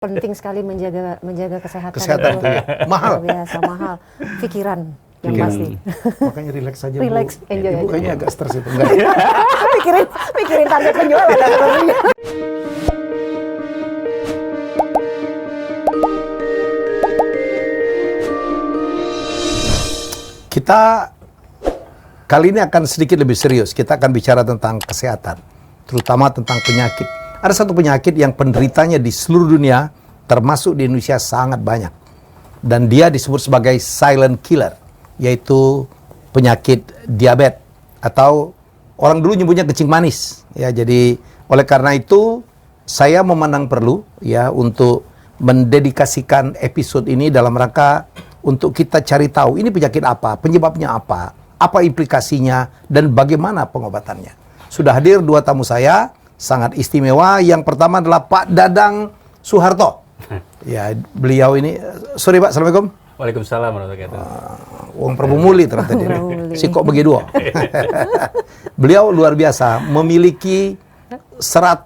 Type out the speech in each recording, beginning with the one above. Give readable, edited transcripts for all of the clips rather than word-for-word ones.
Penting sekali menjaga kesehatan. Kesehatan itu ya. Mahal. Luar biasa mahal. Pikiran yang pasti. Makanya relax saja, Bu. Relax, enjoy Ibu aja. kayaknya agak stres itu. Enggak. mikirin target penjualan. Kita kali ini akan sedikit lebih serius. Kita akan bicara tentang kesehatan, terutama tentang penyakit. Ada satu penyakit yang penderitanya di seluruh dunia, termasuk di Indonesia sangat banyak. Dan dia disebut sebagai silent killer, yaitu penyakit diabetes atau orang dulu nyebutnya kencing manis. Ya, jadi oleh karena itu saya memandang perlu ya untuk mendedikasikan episode ini dalam rangka untuk kita cari tahu ini penyakit apa, penyebabnya apa implikasinya, dan bagaimana pengobatannya. Sudah hadir dua tamu saya, sangat istimewa. Yang pertama adalah Pak Dadang Soeharto. Ya, beliau ini, sorry Pak, Assalamualaikum. Waalaikumsalam warahmatullahi wabarakatuh. Wong Prabu Muli ternyata dia. Si kok begitu. Beliau luar biasa, memiliki 118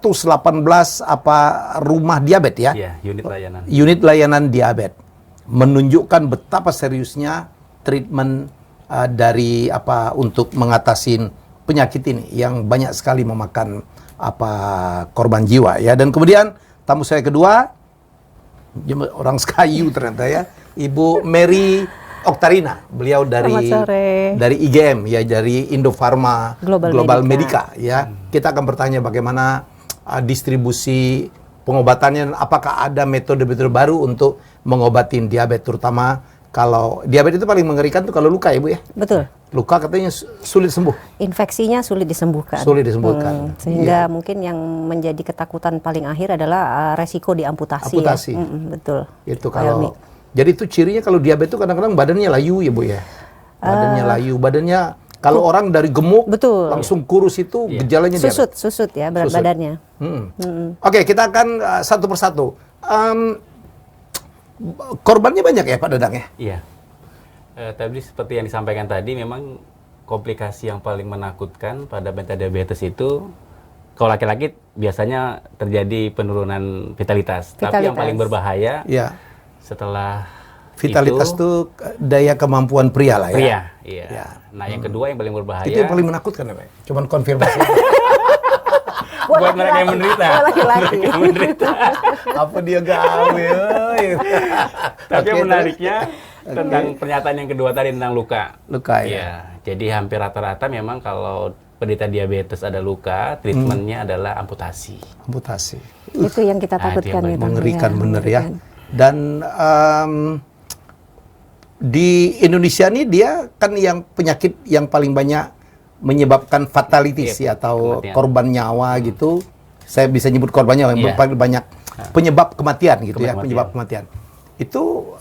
rumah diabetes ya. Iya, unit layanan. Unit layanan diabetes. Menunjukkan betapa seriusnya treatment dari untuk mengatasi penyakit ini yang banyak sekali memakan korban jiwa ya. Dan kemudian tamu saya kedua orang Sekayu ternyata ya, Ibu Mary Oktarina. Beliau dari IGM ya, dari Indofarma Global Medica ya. Kita akan bertanya bagaimana distribusi pengobatannya, apakah ada metode-metode baru untuk mengobatin diabetes, terutama kalau diabetes itu paling mengerikan tuh kalau luka ya Bu ya. Betul. Luka katanya sulit sembuh. Infeksinya sulit disembuhkan. Sulit disembuhkan. Sehingga mungkin yang menjadi ketakutan paling akhir adalah resiko diamputasi. Amputasi. Ya. Betul. Itu kalau. Jadi itu cirinya kalau diabetes itu kadang-kadang badannya layu ya Bu ya. Badannya layu, badannya kalau orang dari gemuk betul, langsung kurus itu gejalanya diabetes. Susut ya berat badannya. Oke, kita akan satu persatu. Korbannya banyak ya Pak Dadang ya? Iya. Tadi seperti yang disampaikan tadi, memang komplikasi yang paling menakutkan pada penderita diabetes itu, kalau laki-laki biasanya terjadi penurunan vitalitas. Tapi yang paling berbahaya setelah vitalitas itu daya kemampuan pria lah ya. Pria, iya. Ya. Nah, yang kedua yang paling berbahaya. Itu yang paling menakutkan ya Pak? Cuman konfirmasi. Buat mereka yang menderita. Laki-laki. Apa dia gawe? Tapi yang menariknya tentang pernyataan yang kedua tadi tentang luka. Luka ya. Ya, jadi hampir rata-rata memang kalau penderita diabetes ada luka, treatmentnya adalah amputasi. Amputasi. Itu yang kita takutkan yang itu. Mengerikan bener ya. Dan di Indonesia ini dia kan yang penyakit yang paling banyak menyebabkan fatalities ya, atau kematian. Korban nyawa gitu. Saya bisa nyebut korban nyawa yang paling banyak penyebab kematian gitu ya, penyebab kematian. Itu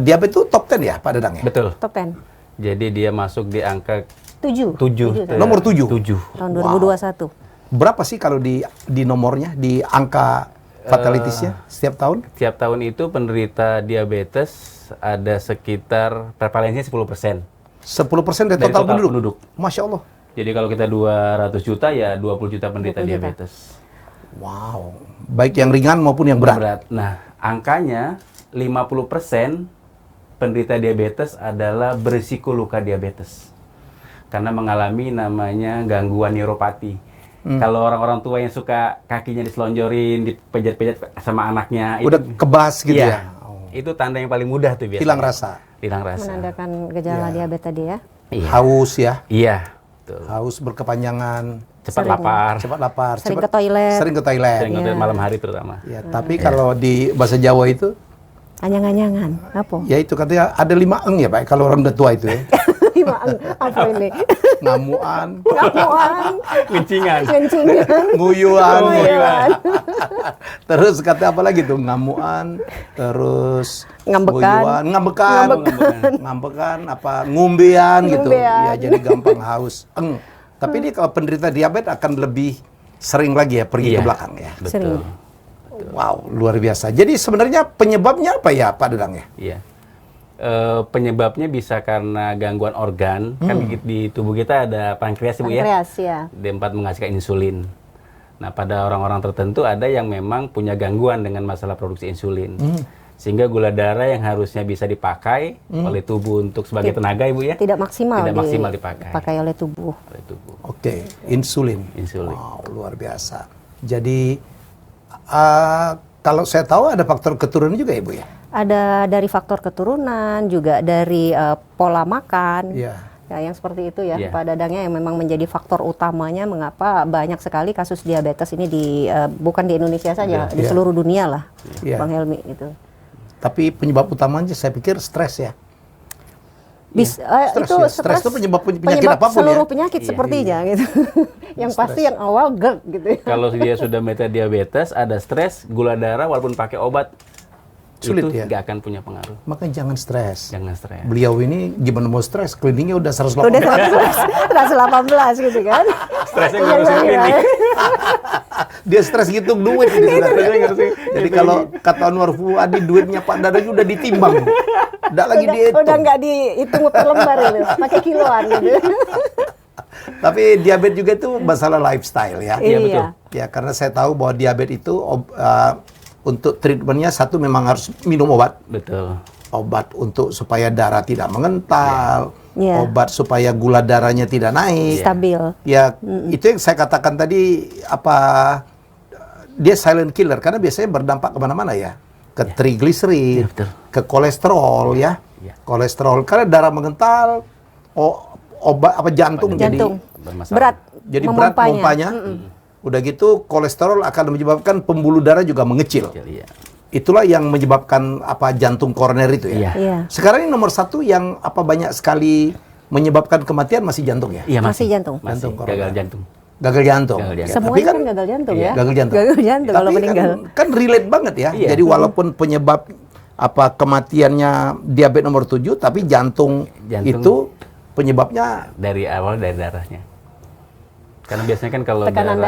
diabetes itu top 10 ya Pak Dadang ya? Betul. Top 10. Jadi dia masuk di angka 7. Nomor 7. Tahun 2021. Berapa sih kalau di nomornya, di angka fatalitiesnya setiap tahun? Setiap tahun itu penderita diabetes ada sekitar prevalensinya 10%. 10% dari total penduduk? Masya Allah. Jadi kalau kita 200 juta ya 20 juta penderita diabetes. Wow. Baik yang ringan maupun yang berat. Nah, angkanya 50% penderita diabetes adalah berisiko luka diabetes. Karena mengalami namanya gangguan neuropati. Kalau orang-orang tua yang suka kakinya diselonjorin, dipejat-pejat sama anaknya, udah kebas gitu ya? Itu tanda yang paling mudah tuh biasanya. Hilang rasa. Menandakan gejala diabetes tadi ya? Iya. Haus ya? Iya. Betul. Haus berkepanjangan. Cepat lapar. Sering ke toilet. Sering ke toilet malam hari terutama. Ya, tapi kalau di bahasa Jawa itu? Anyang-anyangan. Apa? Ya itu katanya ada 5 eng ya Pak, kalau orang udah tua itu ya. 5 eng. Apa ini? Ngamuan. Kencingan. Nguyuan. Terus kata apa lagi tuh? Ngamuan. Terus ngambekan, ngumbean gitu. Ya jadi gampang haus. Tapi ini kalau penderita diabetes akan lebih sering lagi ya pergi ke belakang ya. Betul. Wow, luar biasa. Jadi sebenarnya penyebabnya apa ya Pak Dadang ya? Iya. Penyebabnya bisa karena gangguan organ. Kan di tubuh kita ada pankreas Bu ya. Pankreas ya. D4 menghasilkan insulin. Nah, pada orang-orang tertentu ada yang memang punya gangguan dengan masalah produksi insulin. Sehingga gula darah yang harusnya bisa dipakai oleh tubuh untuk sebagai tenaga, Ibu ya. Tidak maksimal, Tidak maksimal dipakai. dipakai oleh tubuh. Oleh tubuh. Oke, insulin. Insulin. Wow, luar biasa. Jadi kalau saya tahu ada faktor keturunan juga, Ibu ya. Ada dari faktor keturunan, juga dari pola makan. Iya. Ya, yang seperti itu ya, Iya. Pak Dadangnya, yang memang menjadi faktor utamanya mengapa banyak sekali kasus diabetes ini bukan di Indonesia saja, di Iya. seluruh dunia lah, Iya. Bang Helmi itu. Tapi penyebab utamanya saya pikir stres ya. Itu Stres itu penyebab penyakit apapun seluruh ya. penyakit Iya. sepertinya gitu. Yang pasti yang awal GERD gitu ya. Kalau dia sudah metadiabetes, ada stres, gula darah walaupun pakai obat Sulit itu ya? nggak akan punya pengaruh. Makanya jangan stres. Jangan stres. Beliau ini gimana mau stres? Kliniknya udah 180. Udah 118 gitu kan. Stresnya Iya, ngurusin iya, klinik. iya. Dia stres ngitung duit ini sebenarnya. Jadi kalau kata Anwar Fuadi, duitnya Pak Dadang udah ditimbang. Udah lagi dihitung. Udah nggak dihitung per lembar itu, pakai kiloan gitu. Tapi diabetes juga itu masalah lifestyle ya. Iya, betul. Ya, karena saya tahu bahwa diabetes itu untuk treatmentnya satu memang harus minum obat. Betul. Obat untuk supaya darah tidak mengental, Iya. obat supaya gula darahnya tidak naik. Stabil. Ya, itu yang saya katakan tadi dia silent killer karena biasanya berdampak kemana-mana ya, ke triglycerid, Iya, betul. ke kolesterol ya, Iya. kolesterol karena darah mengental, obat jantung jadi Bermasalah. Berat. jadi berat memompanya. memompanya. Udah gitu kolesterol akan menyebabkan pembuluh darah juga mengecil. Iya. Itulah yang menyebabkan jantung koroner itu ya. Iya. Iya. Sekarang ini nomor satu yang banyak sekali menyebabkan kematian masih jantung ya. Iya, Masih jantung. Masih Jantung koroner. gagal jantung. Gagal jantung. Gagal jantung. Ya, Semuanya tapi kan gagal jantung iya, ya. gagal jantung. Gagal jantung kalau Tapi meninggal. kan relate banget ya. Iya. Jadi walaupun penyebab kematiannya diabetes nomor 7 tapi jantung Jantung. itu penyebabnya Dari awal dari darahnya. Karena biasanya kan kalau Tekanan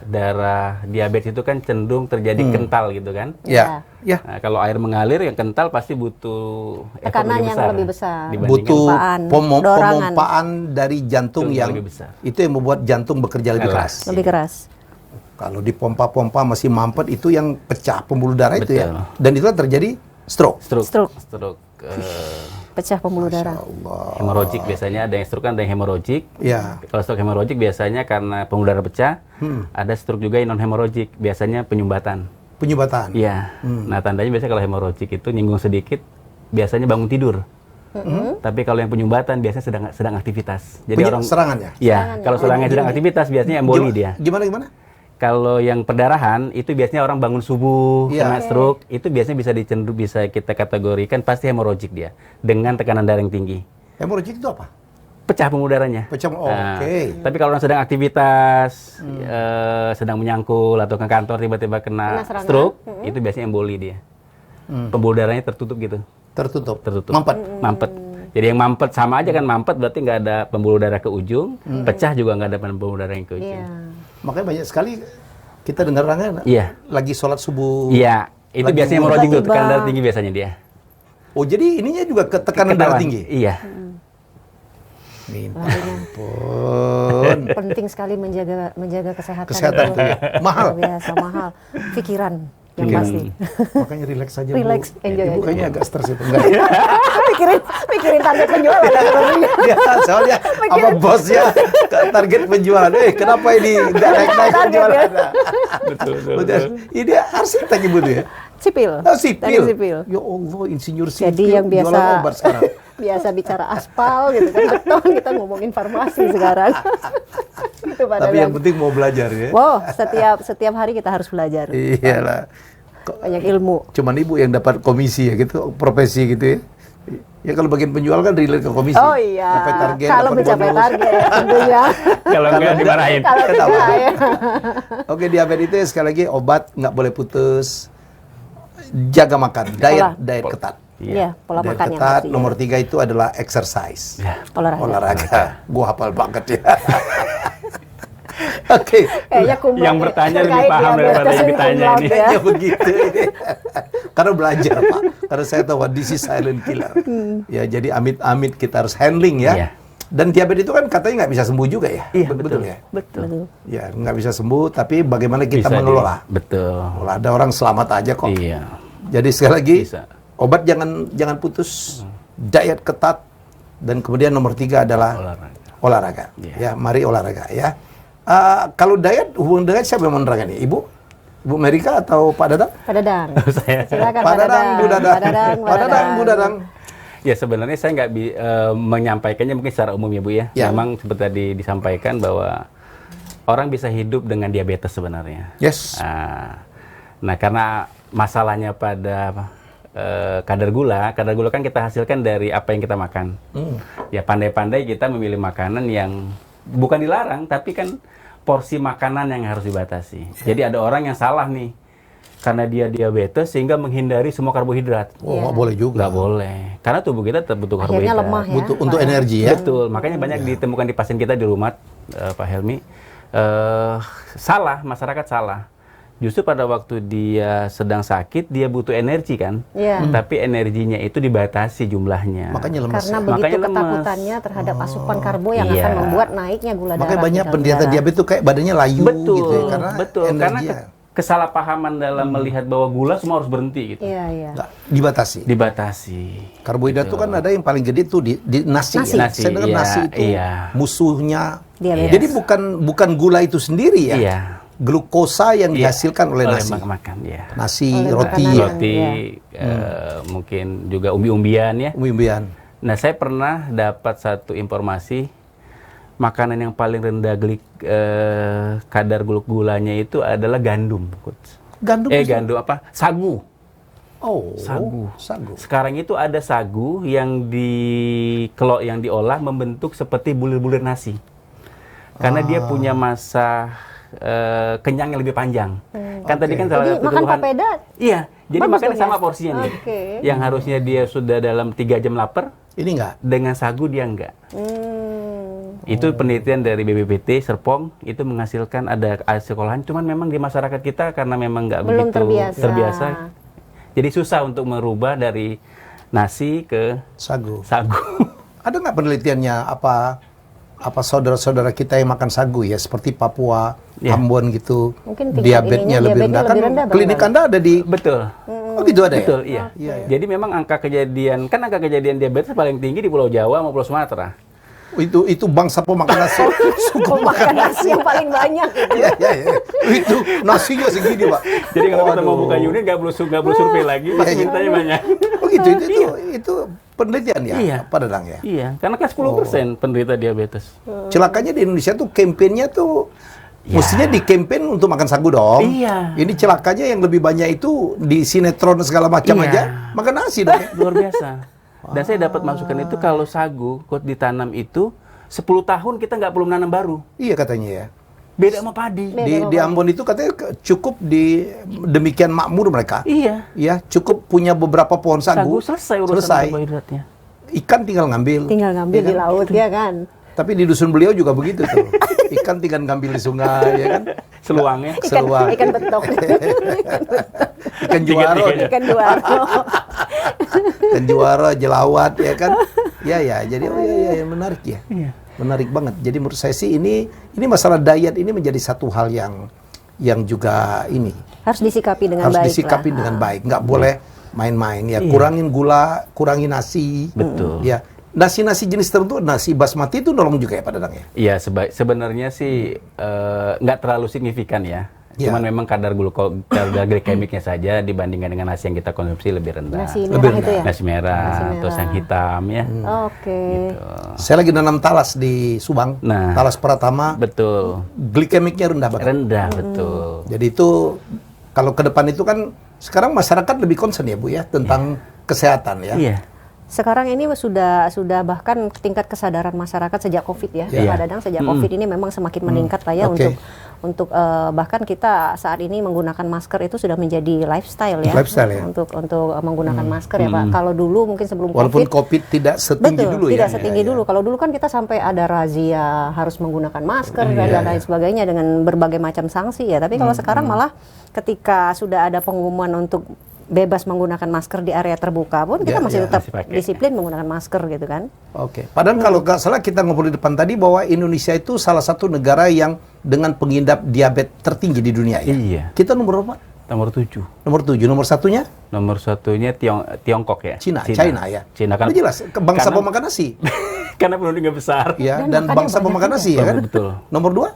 darah diabetes itu kan cenderung terjadi kental gitu kan. ya. Ya. Nah, kalau air mengalir yang kental pasti butuh effort Tekanan yang lebih besar. dibandingkan Butuh Pompaan, dorangan. pemompaan dari jantung Jantung yang lebih besar. itu yang membuat jantung bekerja lebih keras. Lebih keras. Kalau dipompa-pompa masih mampet itu yang pecah pembuluh darah itu ya. Betul. Dan itu terjadi stroke. Stroke. Pecah Pembuluh darah. Allah. hemorragik biasanya, ada yang stroke kan ada yang hemorragik. Ya. Kalau stroke hemorragik biasanya karena pembuluh darah pecah. Ada stroke juga yang non hemorragik, biasanya penyumbatan. Penyumbatan. Iya. Nah, tandanya biasanya kalau hemorragik itu nyinggung sedikit, biasanya bangun tidur. Tapi kalau yang penyumbatan biasanya sedang aktivitas. Jadi Serangan ya? Iya, kalau serangan sedang aktivitas biasanya emboli dia. Gimana? Kalau yang perdarahan itu biasanya orang bangun subuh Iya. kena stroke, itu biasanya bisa kita kategorikan pasti hemorragik dia dengan tekanan darah yang tinggi. Hemorragik itu apa? Pecah pembuluh darahnya. Pecah. Nah, Oke. Tapi kalau orang sedang aktivitas, sedang menyangkul atau ke kantor tiba-tiba kena Kena serangan. stroke, itu biasanya emboli dia. Pembuluh darahnya tertutup gitu. Tertutup. Tertutup. Mampet. Mampet. Jadi yang mampet sama aja kan mampet berarti nggak ada pembuluh darah ke ujung, pecah juga nggak ada pembuluh darah yang ke ujung. Iya. Makanya banyak sekali kita dengar orang Iya. lagi sholat subuh. Iya, itu Lagi biasanya mulai. hemorragik tuh, Tiba-tiba. tekanan darah tinggi biasanya dia. Oh, jadi ininya juga tekanan darah Ketahuan. tinggi. Iya. Minta ampun. Penting sekali menjaga kesehatan. Kesehatan itu. itu ya. Mahal. Luar biasa mahal. Pikiran yang Pikiran. pasti. Makanya relax saja, Bu. Relax, enjoy Ibu aja. kayaknya agak stres itu. Enggak. mikirin target penjualan. Ya, soalnya apa bosnya target penjualan. Kenapa ini enggak naik-naik Target, penjualan? ya. Betul. Betul. Ini arsitek Ibu tuh ya. Sipil. Sipil. Teknik sipil. Ya Allah, insinyur sipil. Jadi yang biasa jualan obat sekarang. biasa bicara aspal gitu kan, beton, kita ngomongin farmasi sekarang. Itu Pak Tapi yang Dadang. penting mau belajar ya. Wow, setiap hari kita harus belajar Iyalah. banyak ilmu. Cuman Ibu yang dapat komisi ya gitu, profesi gitu ya. Ya kalau bagian penjual kan relate ke komisi. Oh iya, Dapat target, kalau dapat mencapai bonus. target tentunya. Kalau nggak dimarahin. Kalau Kenapa? tidak ya. Oke, diabetes itu sekali lagi obat nggak boleh putus. Jaga makan, diet ketat. Iya, pola Diet makan yang ketat. pasti. Nomor 3 itu adalah exercise. Ya. Olahraga. Gua hafal banget ya. Oke. Kayaknya kumpul Yang bertanya lebih terkait paham daripada diabetes yang ini ditanya cum laude ini. ya. Kayaknya begitu. Karena belajar, Pak. Karena saya tahu this is silent killer. Ya, jadi amit-amit kita harus handling ya. Iya. Dan diabetes itu kan katanya nggak bisa sembuh juga ya? Iya, Betul ya? Betul. Ya, nggak bisa sembuh, tapi bagaimana kita Bisa mengelola? Betul. Kalau ada orang selamat aja kok. Iya. Jadi sekali lagi, Bisa. obat jangan putus, diet ketat, dan kemudian nomor 3 adalah olahraga. Iya. Ya, mari olahraga ya. Kalau diet, hubungan dengan siapa yang menerangkan ini? Ibu Merika atau Pak Dadang? Pak Dadang. Saya. Silakan Pak Dadang, Bu Dadang. Pak Dadang, Pak Dadang, Bu Dadang. Ya sebenarnya saya nggak menyampaikannya mungkin secara umum ya Bu ya. Ya. Memang seperti tadi disampaikan bahwa orang bisa hidup dengan diabetes sebenarnya. Yes. Nah karena masalahnya pada kadar gula kan kita hasilkan dari apa yang kita makan. Ya pandai-pandai kita memilih makanan yang bukan dilarang, tapi kan porsi makanan yang harus dibatasi. Jadi ada orang yang salah nih, karena dia diabetes sehingga menghindari semua karbohidrat. Oh, nggak boleh juga. Nggak boleh, karena tubuh kita tetap butuh Akhirnya karbohidrat. lemah ya. Butuh untuk energi ya. Betul, makanya banyak ditemukan di pasien kita di rumah, Pak Helmi. Masyarakat salah. Justru pada waktu dia sedang sakit, dia butuh energi kan, Iya. tapi energinya itu dibatasi jumlahnya. Makanya lemas. Karena ya. begitu Makanya lemas. ketakutannya terhadap asupan karbo yang Iya. akan membuat naiknya gula darah. Makanya banyak di dalam penderita darah. diabetes tuh kayak badannya layu Betul, gitu ya, karena betul. Karena energinya kesalahpahaman dalam melihat bahwa gula semua harus berhenti gitu. Iya, iya. nggak dibatasi. Dibatasi. Karbohidrat itu kan ada yang paling gede tuh di nasi. Nasi. Ya. Nasi, Saya dengar iya, nasi itu iya. musuhnya. Diabetes. Jadi bukan gula itu sendiri ya. Iya. Glukosa yang Iya. dihasilkan oleh nasi. makan, ya. Nasi, Oleh roti, makanan. Roti, mungkin juga umbi-umbian ya. umbi-umbian. Nah, saya pernah dapat satu informasi, makanan yang paling rendah kadar gulanya itu adalah gandum, Coach. Gandum. Gandum apa? Sagu. Oh, Sagu. Sagu. Sekarang itu ada sagu yang diolah membentuk seperti bulir-bulir nasi. Karena dia punya masa kenyang yang lebih panjang. Kan tadi kan salah Jadi satu makan keluhan. papeda. Iya, jadi Bagus makannya dong ya? sama porsinya nih. Oke. Yang harusnya dia sudah dalam 3 jam lapar, Ini enggak. dengan sagu dia enggak. Itu penelitian dari BPPT Serpong itu menghasilkan ada sekolahan, cuman memang di masyarakat kita karena memang nggak Belum begitu terbiasa. jadi susah untuk merubah dari nasi ke Sagu. sagu. Ada nggak penelitiannya apa saudara-saudara kita yang makan sagu ya seperti Papua, Ya. Ambon gitu, Mungkin tingkat diabetesnya ininya, lebih rendah kan? lebih rendah, Bang Klinik Bang. Anda ada di Betul. Oh gitu ada Betul, ya? iya. Iya, iya. Jadi memang angka kejadian diabetes paling tinggi di Pulau Jawa maupun Pulau Sumatera. Itu bangsa pemakan nasi. Suku Makan nasi yang paling banyak gitu. Iya, iya, iya. Itu nasinya segini, Pak. Jadi kalau kita mau Waduh. buka unit nggak perlu survei lagi, pasti Iya, iya. mintanya banyak. Oh gitu, itu penelitian ya, Iya. Pak Dadang ya. Iya, karena kan 10% penderita diabetes. Celakanya di Indonesia tuh kampanyenya tuh Ya. mestinya di campaign untuk makan sagu dong. Iya. Ini celakanya yang lebih banyak itu di sinetron segala macam Iya. aja makan nasi dong. Luar biasa. Dan saya dapat masukan itu kalau sagu kok ditanam itu 10 tahun kita nggak perlu menanam baru. Iya katanya ya. Beda sama padi. Di Ambon itu katanya cukup demikian makmur mereka. Iya. Ya, cukup punya beberapa pohon sagu. Sagu selesai urusan karbohidratnya. Ikan tinggal ngambil. Tinggal ngambil di laut ya kan. Tapi di dusun beliau juga begitu tuh. Ikan tinggal ngambil di sungai ya kan. Seluangnya. Seluang. Ikan betok. Ikan juara. Tiga-tiganya. Ikan duaro. Ikan juara, jelawat ya kan. Ya ya, jadi ya menarik ya. Iya. Menarik banget. Jadi menurut saya sih ini masalah diet ini menjadi satu hal yang juga ini Harus disikapi dengan harus baik disikapi lah. dengan baik. Nggak boleh main-main ya. Iya. Kurangin gula, kurangin nasi. Betul. Ya. Nasi-nasi jenis tertentu, nasi basmati itu nolong juga ya Pak Dadang ya? Iya, sebenarnya sih nggak terlalu signifikan ya. Iya. Cuman memang kadar glikemiknya saja dibandingkan dengan nasi yang kita konsumsi lebih rendah. Nasi Lebih merah itu ya. Nasi merah, Nasi merah. terus yang hitam ya. Oke. Saya lagi nanam talas di Subang. Nah. Talas Pratama. Betul. Glikemiknya rendah banget. Rendah, betul. Jadi itu kalau ke depan itu kan sekarang masyarakat lebih concern ya Bu ya tentang kesehatan ya. Iya. Sekarang ini sudah bahkan tingkat kesadaran masyarakat sejak Covid ya, Iya. Pak Dadang, sejak Covid ini memang semakin meningkat lah ya Oke. untuk bahkan kita saat ini menggunakan masker itu sudah menjadi lifestyle ya. Lifestyle ya. Untuk menggunakan masker ya Pak. Kalau dulu mungkin sebelum Walaupun Covid COVID tidak setinggi betul, dulu ya. tidak setinggi Ya, ya. dulu. Kalau dulu kan kita sampai ada razia harus menggunakan masker dan Iya, lain sebagainya dengan berbagai macam sanksi ya. Tapi kalau sekarang malah ketika sudah ada pengumuman untuk bebas menggunakan masker di area terbuka pun kita Ya, masih ya, tetap masih pakai. disiplin menggunakan masker gitu kan. Oke. Padahal kalau nggak salah kita ngobrol di depan tadi bahwa Indonesia itu salah satu negara yang dengan pengidap diabetes tertinggi di dunia ya. Iya. Kita nomor berapa? Nomor 7. Nomor 7. Nomor satunya Nomor satunya Tiongkok ya. China ya. Cina kan. Udah jelas, bangsa karena- pemakan nasi. Karena penduduknya besar. Ya, Dan dan makannya bangsa banyak pemakan juga. nasi ya kan. Betul. Nomor 2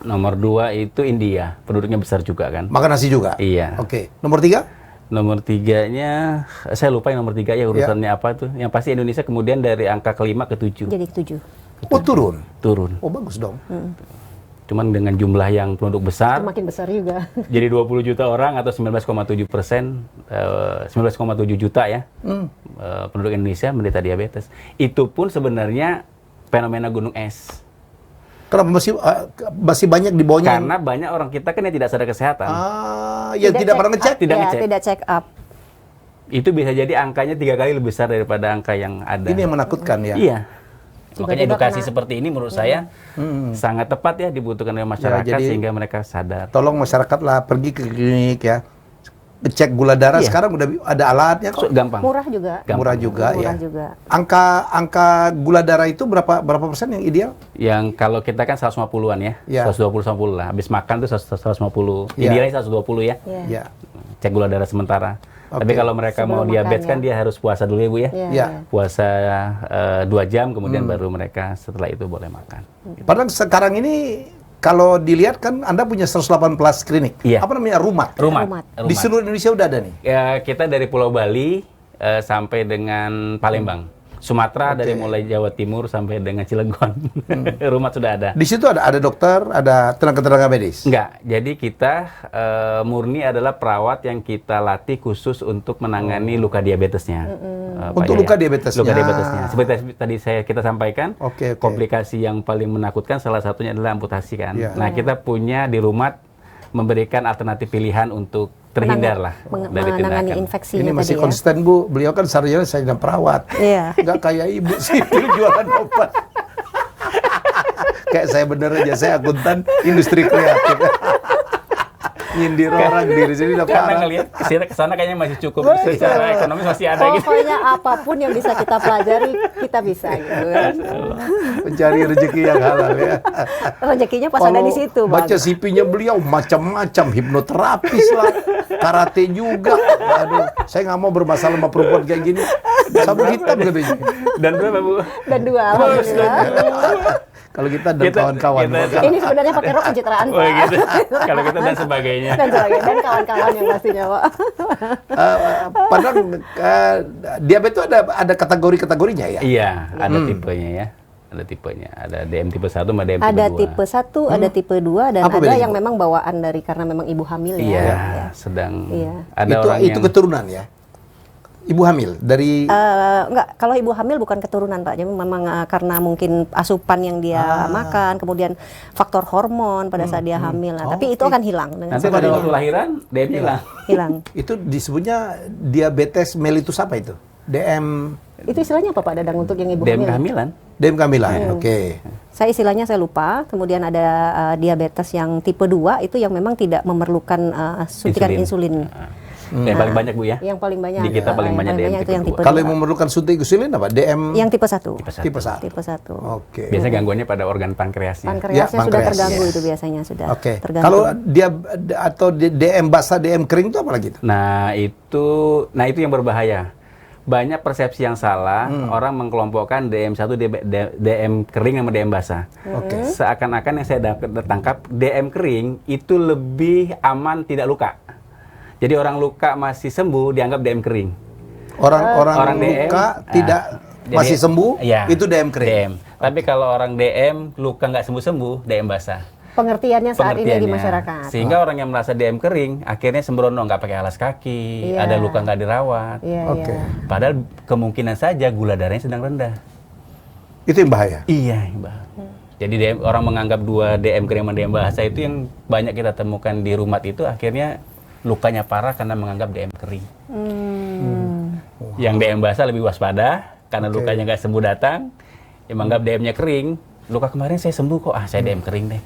Nomor 2 itu India, penduduknya besar juga kan. makan nasi juga. Iya. Oke. Nomor 3 Nomor 3-nya, saya lupa yang nomor 3 ya urusannya apa tuh. Yang pasti Indonesia kemudian dari angka ke-5 ke 7 Jadi 7. Oh turun. turun. Oh bagus dong. Cuman dengan jumlah yang penduduk besar, Makin besar juga. jadi 20 juta orang atau 19,7%, 19,7 juta ya penduduk Indonesia menderita diabetes. Itu pun sebenarnya fenomena gunung es. Kenapa masih banyak di bawahnya? Karena banyak orang kita kan yang tidak sadar kesehatan. Yang tidak pernah ngecek. Tidak Ya, ngecek. tidak check up. Itu bisa jadi angkanya 3 kali lebih besar daripada angka yang ada. Ini yang menakutkan ya. Iya. Tiba-tiba Makanya edukasi kena. seperti ini menurut saya sangat tepat ya dibutuhkan oleh masyarakat jadi- sehingga mereka sadar. Tolong masyarakat lah pergi ke klinik ya. Cek gula darah Iya. sekarang udah ada alatnya kok. Gampang. Murah juga. Gampang. Murah juga ya. Murah juga. Angka gula darah itu berapa persen yang ideal? Yang kalau kita kan 150-an ya. Iya. 120 lah. Habis makan tuh 150. Iya. Idealnya 120 ya. Iya. Ya. Cek gula darah sementara. Oke. Tapi kalau mereka mau Sebelum diabetes makan, kan ya. dia harus puasa dulu ya Bu ya. Iya. Ya. Puasa 2 jam kemudian baru mereka setelah itu boleh makan. Padahal sekarang ini kalau dilihat kan Anda punya 118 klinik. Iya. Apa namanya? Rumat. Rumat. Di seluruh Indonesia udah ada nih. Ya, kita dari Pulau Bali sampai dengan Palembang. Sumatera dari mulai Jawa Timur sampai dengan Cilegon. Rumah sudah ada. Di situ ada dokter, ada tenaga medis. Enggak, jadi kita murni adalah perawat yang kita latih khusus untuk menangani luka diabetesnya. Pak Untuk Yaya. luka diabetesnya. Luka diabetesnya. Seperti tadi kita sampaikan, Oke. komplikasi yang paling menakutkan salah satunya adalah amputasi kan. Iya. Nah, kita punya di rumah memberikan alternatif pilihan untuk terhindar lah dari menangani tindakan. infeksinya Ini masih tadi ya. konsisten Bu. Beliau kan sarjana sarjana perawat. Iya. Nggak kayak ibu sipil jualan obat. Kayak saya bener aja, saya akuntan industri kreatif. Nyindir orang diri sini udah Karena parah. ngelihat kesana kayaknya masih cukup secara ekonomis masih ada gitu. Pokoknya apapun yang bisa kita pelajari, kita bisa gitu kan. Mencari rezeki yang halal ya. Rezekinya pas ada di situ, Bang. baca CV-nya beliau macam-macam, hipnoterapis lah, karate juga. Aduh, saya nggak mau bermasalah sama perempuan kayak gini. Sabuk hitam katanya. Dan berapa Bu? Dan 2, alhamdulillah. Kalau kita dan kawan-kawan. Ini sebenarnya pakai rok pencitraan, Oh Pak. gitu. Kalau kita dan sebagainya. Dan sebagainya. Dan kawan-kawan yang pastinya, Pak. Padahal diabetes itu ada kategori-kategorinya ya. Iya, ada tipenya ya. Ada tipenya. Ada DM tipe 1 sama DM tipe 2. Ada tipe 1, ada tipe 2, dan Apa ada bedanya, yang Bu? memang bawaan dari karena memang ibu hamil Iya, ya. sedang Iya. ada itu orang itu yang keturunan ya. Ibu hamil dari Enggak, kalau ibu hamil bukan keturunan Pak, jadi memang karena mungkin asupan yang dia makan, kemudian faktor hormon pada saat dia hamil. Nah, tapi itu akan hilang dengan nanti pada sendirinya. waktu lahiran DM hilang. Hilang. itu disebutnya diabetes mellitus apa itu? DM Itu istilahnya apa Pak Dadang untuk yang ibu DM hamil? kehamilan. DM kehamilan. Oke. Saya istilahnya saya lupa. Kemudian ada diabetes yang tipe 2 itu yang memang tidak memerlukan suntikan insulin. Yang paling banyak Bu ya. Yang paling banyak. Di kita paling yang banyak DM itu yang tipe tipe Kalau 2. yang memerlukan suntik insulin apa? DM Yang tipe 1. tipe 1. Tipe 1. Oke. Biasanya gangguannya pada organ pankreasnya. Pankreasnya sudah pankreas, terganggu ya. itu biasanya sudah Oke. terganggu. Kalau dia atau DM basah, DM kering itu apa lagi itu? Nah, itu yang berbahaya. Banyak persepsi yang salah, orang mengkelompokkan DM1, DM kering sama DM basah. Oke. Seakan-akan yang saya tangkap, DM kering itu lebih aman tidak luka. Jadi orang luka masih sembuh dianggap DM kering. Orang DM, luka tidak jadi- masih sembuh, iya, itu DM kering. DM. Tapi kalau orang DM luka nggak sembuh-sembuh, DM basah. Pengertiannya saat ini di Pengertiannya. masyarakat. Sehingga orang yang merasa DM kering akhirnya sembrono, nggak pakai alas kaki, Iya. ada luka nggak dirawat. Iya, Oke. iya. Padahal kemungkinan saja gula darahnya sedang rendah. Itu yang bahaya. Iya, Mbak. Jadi orang menganggap 2 DM kering sama DM basah itu yang banyak kita temukan di rumah itu akhirnya lukanya parah karena menganggap DM kering. Yang DM basah lebih waspada karena lukanya nggak sembuh datang. Yang menganggap DM-nya kering, luka kemarin saya sembuh kok, saya DM kering deh.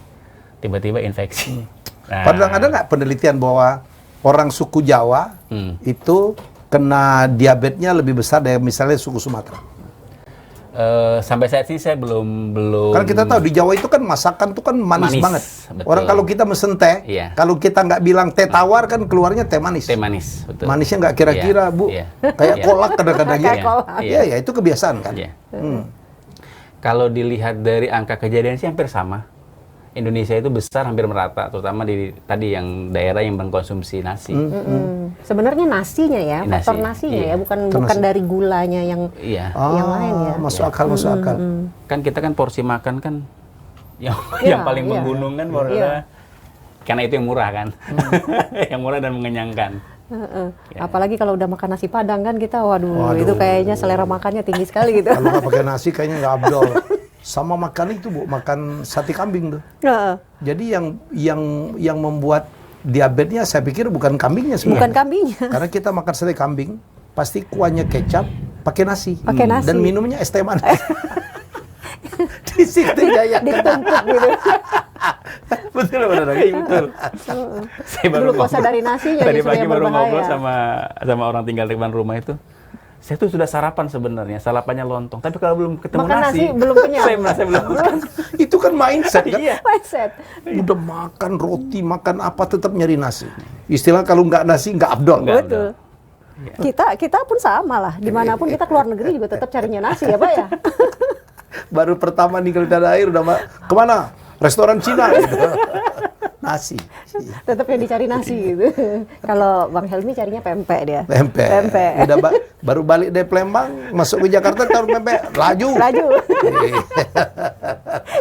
Tiba-tiba infeksi. Nah, Padahal ada nggak penelitian bahwa orang suku Jawa itu kena diabetesnya lebih besar dari misalnya suku Sumatera? Sampai saat ini saya belum. Karena kita tahu di Jawa itu kan masakan tuh kan manis banget. Betul. Orang kalau kita mesen teh, Iya. kalau kita nggak bilang teh tawar kan keluarnya teh manis. Teh manis, betul. Manisnya nggak kira-kira, Iya, Bu. iya. Kayak kolak kadang-kadang Kayak ya. kolak. Iya, ya itu kebiasaan kan. Iya. Kalau dilihat dari angka kejadian sih hampir sama. Indonesia itu besar, hampir merata, terutama di tadi yang daerah yang mengkonsumsi nasi. Sebenarnya nasinya ya, Nasi, faktor nasinya iya. ya, bukan dari gulanya yang Iya. yang lain ya. Masuk akal, masuk akal. Kan kita kan porsi makan kan yang Iya, yang paling iya. menggunung kan Iya. karena itu yang murah kan. Yang murah dan mengenyangkan. Ya. Apalagi kalau udah makan nasi Padang kan kita, waduh. Itu kayaknya selera makannya tinggi sekali gitu. Kalau nggak pakai nasi kayaknya nggak abdol. Sama makan itu, Bu, makan sate kambing tuh. Heeh. Jadi yang membuat diabetesnya saya pikir bukan kambingnya sebenarnya. Bukan kambingnya. Karena kita makan sate kambing pasti kuahnya kecap pakai nasi. Pakai nasi. Dan minumnya es teh manis. Di situ ya. Ditumpuk gitu. Betul betul. Saya baru Glukosa dari nasinya tadi justru pagi yang baru berbahaya. ngobrol sama orang tinggal di depan rumah itu. Saya tuh sudah sarapan sebenarnya, sarapannya lontong. Tapi kalau belum ketemu Makan nasi, nasi belum kenyang. saya merasa belum makan. Itu kan mindset kan. Iya. Mindset. Udah makan roti, makan apa tetap nyari nasi. Istilah kalau nggak nasi nggak abdol. Nggak. Betul. Kita pun sama lah. Dimanapun kita keluar negeri juga tetap carinya nasi ya Pak ya. Baru pertama nih kalau ada air udah kemana? Restoran Cina. Gitu. Nasi. Tetap yang dicari nasi gitu. Kalau Bang Helmi carinya pempek dia. Pempek. Udah baru balik dari Palembang, masuk ke Jakarta taruh pempek, laju.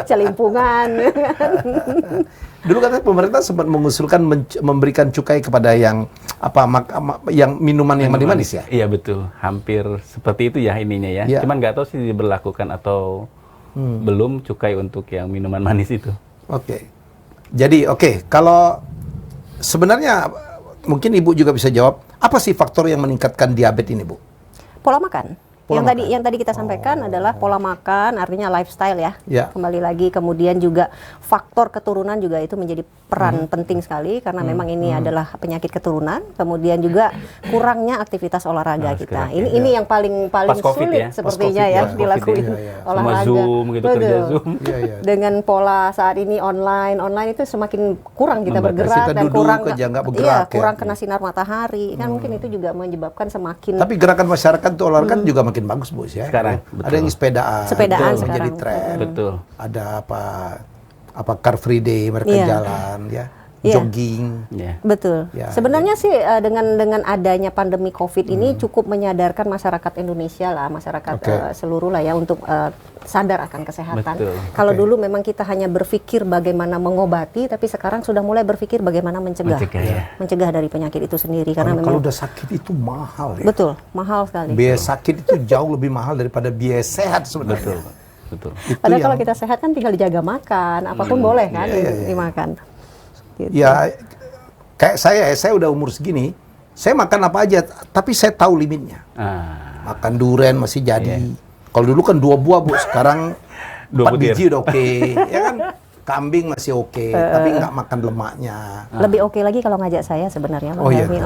Celimpungan. Dulu katanya pemerintah sempat mengusulkan memberikan cukai kepada yang yang minuman yang manis ya. Iya betul, hampir seperti itu ya ininya ya. Iya. Cuman nggak tahu sih diberlakukan atau belum cukai untuk yang minuman manis itu. Oke. Jadi kalau sebenarnya mungkin Ibu juga bisa jawab, apa sih faktor yang meningkatkan diabetes ini, Bu? Pola makan. Pola Yang tadi kita sampaikan adalah pola makan, artinya lifestyle ya. Ya. Kembali lagi, kemudian juga faktor keturunan juga itu menjadi peran penting sekali karena memang ini adalah penyakit keturunan. Kemudian juga kurangnya aktivitas olahraga kita. Ini yang paling Pas COVID sulit ya. sepertinya Pas ya COVID, dilakuin Semua olahraga. Zoom gitu, Betul. kerja Zoom. Iya. Dengan pola saat ini online itu semakin kurang kita Membatasi. bergerak Kita dan duduk kurang aja nggak bergerak, ya. kurang kena sinar matahari. Kan mungkin itu juga menyebabkan semakin Tapi gerakan masyarakat untuk olahraga juga makin bagus, Bu ya. Sekarang, Ada yang sepedaan, Sepedaan itu menjadi sekarang. tren. Betul. Ada apa Car Free Day mereka Iya. jalan ya, Iya. jogging. Ya. Betul. Ya, Sebenarnya sih dengan adanya pandemi COVID ini cukup menyadarkan masyarakat Indonesia lah, masyarakat Oke. seluruh lah ya untuk sadar akan kesehatan. Betul. Kalau Oke. dulu memang kita hanya berpikir bagaimana mengobati, tapi sekarang sudah mulai berpikir bagaimana mencegah, Mencegah, ya. mencegah dari penyakit itu sendiri karena Kalau memang udah sakit itu mahal ya. betul mahal sekali. Biaya sakit itu jauh lebih mahal daripada biaya sehat sebenarnya. Betul. Betul. Itu Padahal kalau yang- kita sehat kan tinggal dijaga makan, apapun boleh kan dimakan. Gitu. Ya, kayak saya udah umur segini, saya makan apa aja, tapi saya tahu limitnya. Makan durian masih jadi. Kalau dulu kan 2 buah, Bu. Sekarang 2 4 butir. biji udah oke. Ya kan? Kambing masih oke, tapi nggak makan lemaknya. Lebih oke lagi kalau ngajak saya sebenarnya Bang Oh, iya. Helmi.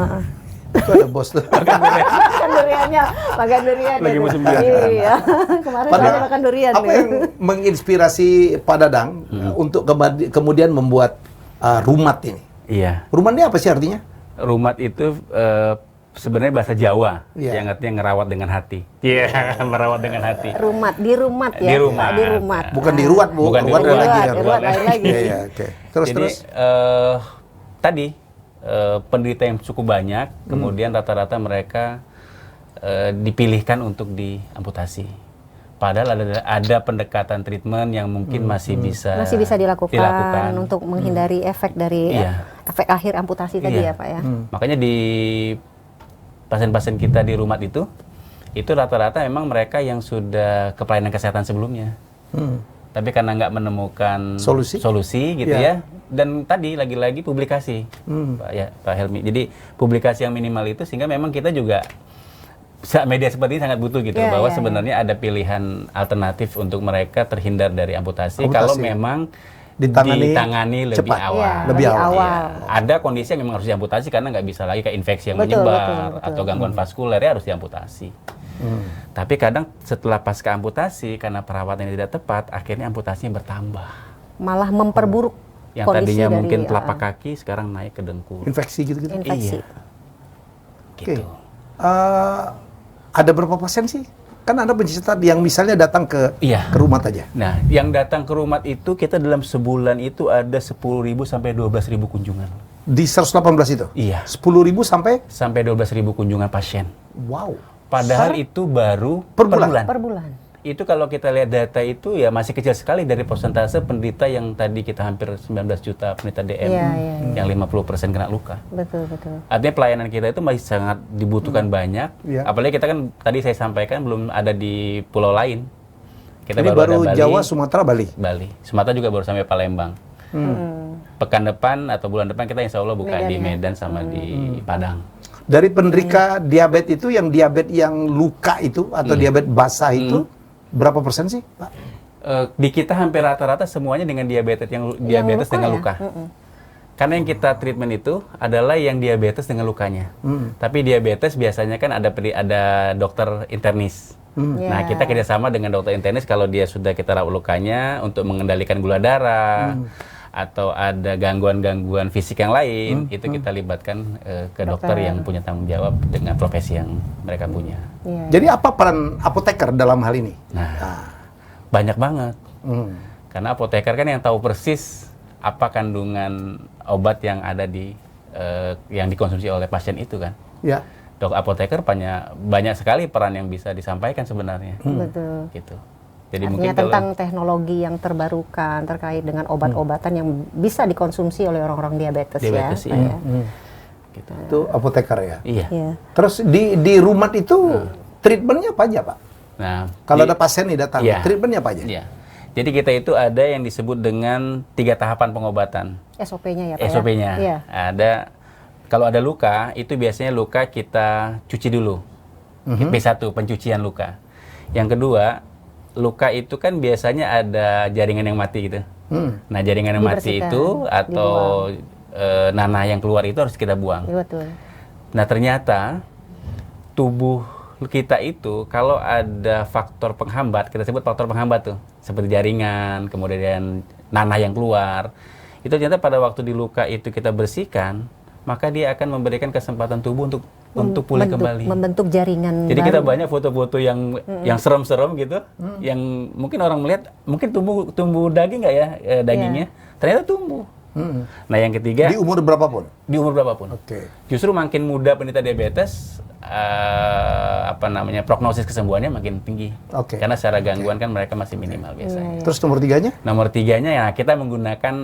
Itu ada bos tuh. Makan duriannya, makan durian. Lagi itu. musim durian. Iya. Kemarin saya makan durian. Apa yang menginspirasi Pak Dadang untuk kemudian membuat rumat ini? Iya. Rumat ini apa sih artinya? Rumat itu sebenarnya bahasa Jawa Iya. yang artinya ngerawat dengan hati. Iya, merawat dengan hati. Di rumat ya. Di rumat. Di rumat. Bukan di ruat, Bu. Bukan di Ruat ruat. lagi ya. Ruat lain lagi. Iya, iya, oke. Terus Jadi terus. tadi penderita yang cukup banyak, kemudian rata-rata mereka dipilihkan untuk diamputasi. Padahal ada pendekatan treatment yang mungkin masih bisa dilakukan untuk menghindari efek dari Iya. efek akhir amputasi tadi Iya. ya Pak ya. Makanya di pasien-pasien kita di rumah itu rata-rata memang mereka yang sudah ke pelayanan kesehatan sebelumnya. Tapi karena nggak menemukan solusi gitu Iya. ya. Dan tadi lagi-lagi publikasi, Pak Helmi. Jadi publikasi yang minimal itu sehingga memang kita juga media seperti ini sangat butuh gitu bahwa sebenarnya ada pilihan alternatif untuk mereka terhindar dari amputasi. Kalau memang ditangani lebih cepat. awal. Iya, Lebih awal. Iya. Ada kondisi yang memang harus diamputasi karena nggak bisa lagi kayak infeksi yang Betul, menyebar betul. atau gangguan vaskuler ya harus diamputasi. Tapi kadang setelah pasca amputasi karena perawatan yang tidak tepat, akhirnya amputasinya bertambah. Malah memperburuk Yang kondisi tadinya dari mungkin telapak kaki sekarang naik ke dengkul. Infeksi gitu-gitu. infeksi. Iya. Oke. Gitu. Ada berapa pasien sih? Kan ada pencetak yang misalnya datang ke Iya. ke rumah aja. Nah, yang datang ke rumah itu kita dalam sebulan itu ada 10.000 sampai 12.000 kunjungan. Di 118 itu? Iya. 10.000 sampai? Sampai 12.000 kunjungan pasien. Wow. Padahal itu baru Per bulan? Per bulan. Itu kalau kita lihat data itu ya masih kecil sekali dari persentase penderita yang tadi kita hampir 19 juta penderita DM Iya, iya, yang 50% kena luka. Betul, betul. Artinya pelayanan kita itu masih sangat dibutuhkan banyak. Iya. Apalagi kita kan tadi saya sampaikan belum ada di pulau lain. Kita Ini baru baru ada Bali, Jawa, Sumatera, Bali. Bali. Sumatera juga baru sampai Palembang. Pekan depan atau bulan depan kita insya Allah buka Medan, di ya? Medan sama di Padang. Dari penderita diabetes itu yang diabetes yang luka itu atau diabetes basah itu berapa persen sih, Pak? Di kita hampir rata-rata semuanya dengan diabetes yang diabetes luka dengan ya? luka. Karena yang kita treatment itu adalah yang diabetes dengan lukanya. Tapi diabetes biasanya kan ada dokter internis. Nah, Ya. kita kerjasama dengan dokter internis kalau dia sudah kita rawat lukanya untuk mengendalikan gula darah atau ada gangguan-gangguan fisik yang lain, itu kita libatkan ke dokter yang punya tanggung jawab dengan profesi yang mereka punya. Iya. Jadi apa peran apoteker dalam hal ini? Nah, banyak banget. Karena apoteker kan yang tahu persis apa kandungan obat yang ada di yang dikonsumsi oleh pasien itu kan. Ya. Dok apoteker banyak sekali peran yang bisa disampaikan sebenarnya. Betul. Gitu. Jadi Artinya mungkin tentang teknologi yang terbarukan terkait dengan obat-obatan yang bisa dikonsumsi oleh orang-orang diabetes, Diabetes, ya. iya. Pak, ya. gitu. Itu apoteker ya. Iya. Iya. Terus di rumah itu treatmentnya apa aja, Pak? Nah, Kalau ada pasien nih datang, Iya. treatmentnya apa aja? Iya. Jadi kita itu ada yang disebut dengan 3 tahapan pengobatan. SOP-nya ya, Pak. SOP-nya. Ya? Iya. Ada kalau ada luka, itu biasanya luka kita cuci dulu. P1 pencucian luka. Yang kedua, luka itu kan biasanya ada jaringan yang mati gitu. Nah, jaringan yang mati Dibersihkan, itu atau nanah yang keluar itu harus kita buang. Iya, betul. Nah, ternyata tubuh kita itu kalau ada faktor penghambat, kita sebut faktor penghambat tuh, seperti jaringan, kemudian nanah yang keluar. Itu ternyata pada waktu di luka itu kita bersihkan, maka dia akan memberikan kesempatan tubuh untuk pulih kembali. Membentuk jaringan Jadi baru. kita banyak foto-foto yang serem-serem gitu, yang mungkin orang melihat mungkin tumbuh daging nggak ya dagingnya, ternyata tumbuh. Nah, yang ketiga Di umur berapapun? di umur berapapun. Oke. Justru makin muda penderita diabetes, prognosis kesembuhannya makin tinggi. Oke. Karena secara gangguan kan mereka masih minimal biasanya. Terus nomor 3-nya? Nomor 3-nya ya kita menggunakan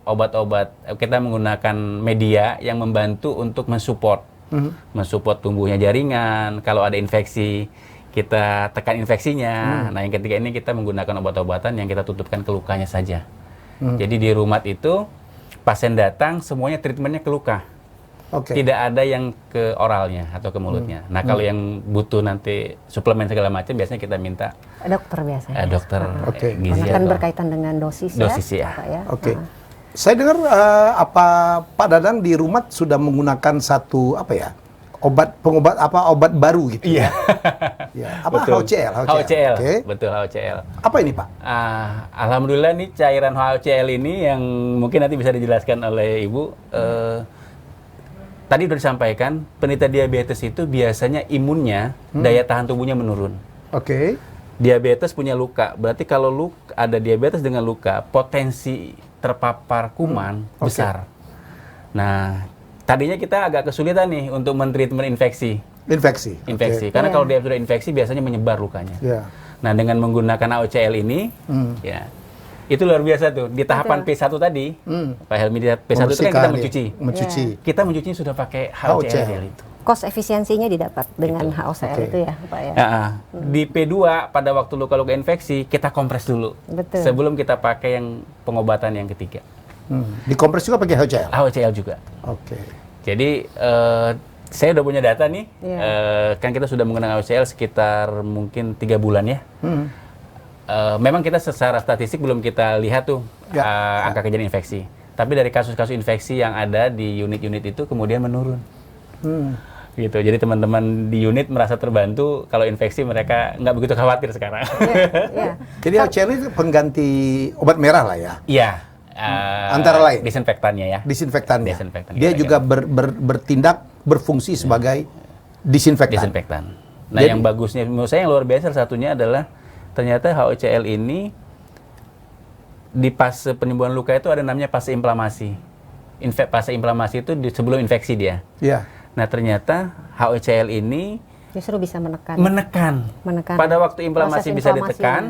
obat-obat, kita menggunakan media yang membantu untuk mensupport tumbuhnya jaringan. Kalau ada infeksi, kita tekan infeksinya. Nah, yang ketiga ini kita menggunakan obat-obatan yang kita tutupkan ke lukanya saja. Jadi di rumah itu pasien datang semuanya treatmentnya ke luka. Oke. Tidak ada yang ke oralnya atau ke mulutnya. Nah, kalau yang butuh nanti suplemen segala macam biasanya kita minta Dokter biasanya. dokter Oke. gizi Karena kan atau- berkaitan dengan dosis, Dosis, ya. Pak, ya. Oke. Saya dengar apa Pak Dadang di rumah sudah menggunakan satu obat baru gitu ya. Ya. Apa Betul. HCl? HCl. Oke. Betul, HCl. Apa ini, Pak? Alhamdulillah nih cairan HCl ini yang mungkin nanti bisa dijelaskan oleh Ibu. Tadi sudah disampaikan, penderita diabetes itu biasanya imunnya, daya tahan tubuhnya menurun. Oke. Diabetes punya luka, berarti kalau ada diabetes dengan luka, potensi terpapar kuman besar. Nah, tadinya kita agak kesulitan nih untuk mentreatment infeksi. Infeksi. Infeksi, Oke. karena kalau dia sudah infeksi biasanya menyebar lukanya. Ya. Nah, dengan menggunakan HCl ini, ya, itu luar biasa tuh. Di tahapan P1 tadi, Pak Helmi, di P1 itu kan kita Membersihkan, mencuci. ya. Mencuci. Kita mencucinya sudah pakai HCl itu. Cost efisiensinya didapat dengan HOCl Oke. itu ya, Pak ya. Di P2 pada waktu luka-luka infeksi, kita kompres dulu. Betul. Sebelum kita pakai yang pengobatan yang ketiga. Dikompres juga pakai HCl. HCl juga. Oke. Jadi saya udah punya data nih, Iya. kan kita sudah menggunakan HCl sekitar mungkin 3 bulan ya. memang kita secara statistik belum kita lihat tuh angka kejadian infeksi. Tapi dari kasus-kasus infeksi yang ada di unit-unit itu kemudian menurun. Gitu. Jadi teman-teman di unit merasa terbantu, kalau infeksi mereka nggak begitu khawatir sekarang. Jadi HCl itu pengganti obat merah lah ya? Iya. Antara lain? Disinfektannya ya. Disinfektannya. Disinfektan Dia kira-kira. juga bertindak, berfungsi sebagai disinfektan. Disinfektan. Nah, Jadi, yang bagusnya, menurut saya yang luar biasa salah satunya adalah ternyata HOCl ini di fase penyembuhan luka itu ada namanya fase inflamasi. Fase inflamasi itu sebelum infeksi dia. ya. Nah, ternyata HOCl ini Justru bisa menekan. menekan. Pada waktu inflamasi Proses bisa inflamasinya. ditekan,